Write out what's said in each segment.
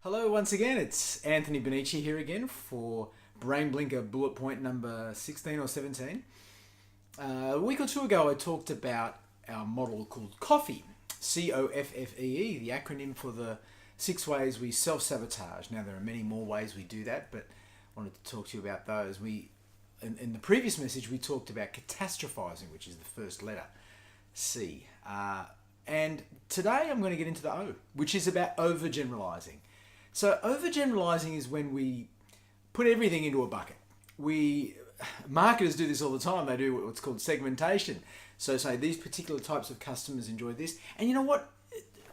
Hello once again, it's Anthony Benici here again for Brain Blinker bullet point number 16 or 17. A week or two ago I talked about our model called COFFEE, COFFEE, the acronym for the 6 ways we self-sabotage. Now there are many more ways we do that, but I wanted to talk to you about those. In the previous message we talked about catastrophizing, which is the first letter, C. And today I'm going to get into the O, which is about overgeneralizing. So overgeneralizing is when we put everything into a bucket. Marketers do this all the time. They do what's called segmentation. So say these particular types of customers enjoy this. And you know what?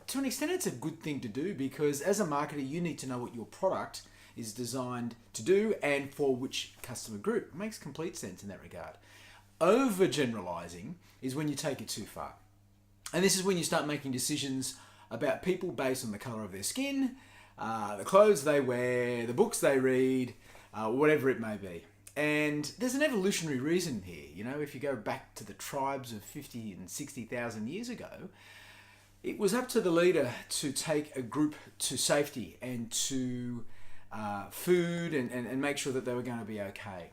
To an extent, it's a good thing to do, because as a marketer, you need to know what your product is designed to do and for which customer group. It makes complete sense in that regard. Overgeneralizing is when you take it too far. And this is when you start making decisions about people based on the color of their skin, the clothes they wear, the books they read, whatever it may be. And there's an evolutionary reason here. You know, if you go back to the tribes of 50 and 60,000 years ago, it was up to the leader to take a group to safety and to food and make sure that they were going to be okay.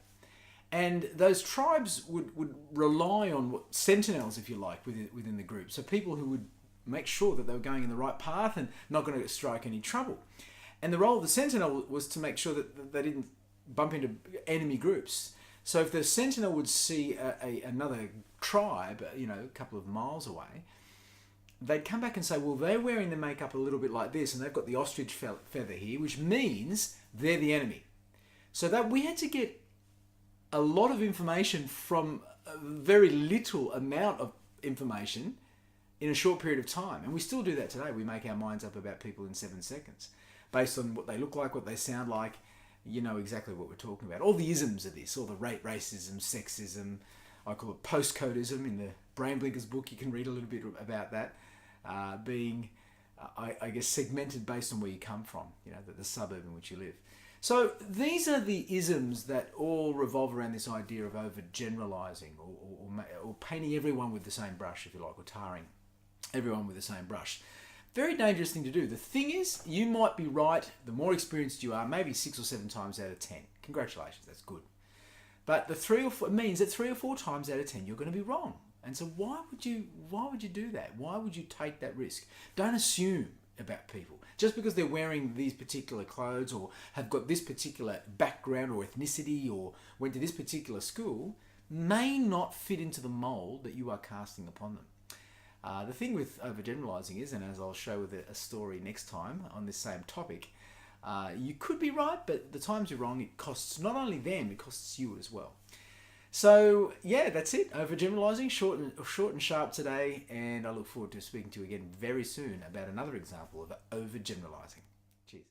And those tribes would rely on sentinels, if you like, within the group. So people who would make sure that they were going in the right path and not going to strike any trouble. And the role of the sentinel was to make sure that they didn't bump into enemy groups. So if the sentinel would see another tribe, you know, a couple of miles away, they'd come back and say, well, they're wearing the makeup a little bit like this, and they've got the ostrich feather here, which means they're the enemy. So that we had to get a lot of information from a very little amount of information in a short period of time. And we still do that today. We make our minds up about people in 7 seconds. Based on what they look like, what they sound like, you know exactly what we're talking about. All the isms of this, all the racism, sexism, I call it postcodism. In the Brain Blinkers book, you can read a little bit about that, being, I guess, segmented based on where you come from, you know, the suburb in which you live. So these are the isms that all revolve around this idea of overgeneralizing or painting everyone with the same brush, if you like, or tarring everyone with the same brush. Very dangerous thing to do. The thing is, you might be right. The more experienced you are, maybe 6 or 7 times out of 10. Congratulations, that's good. But it means that 3 or 4 times out of 10 you're going to be wrong. And so why would you do that? Why would you take that risk? Don't assume about people. Just because they're wearing these particular clothes or have got this particular background or ethnicity or went to this particular school may not fit into the mold that you are casting upon them. The thing with overgeneralizing is, and as I'll show with a story next time on this same topic, you could be right, but the times you're wrong, it costs not only them, it costs you as well. So yeah, that's it. Overgeneralizing, short and sharp today, and I look forward to speaking to you again very soon about another example of overgeneralizing. Cheers.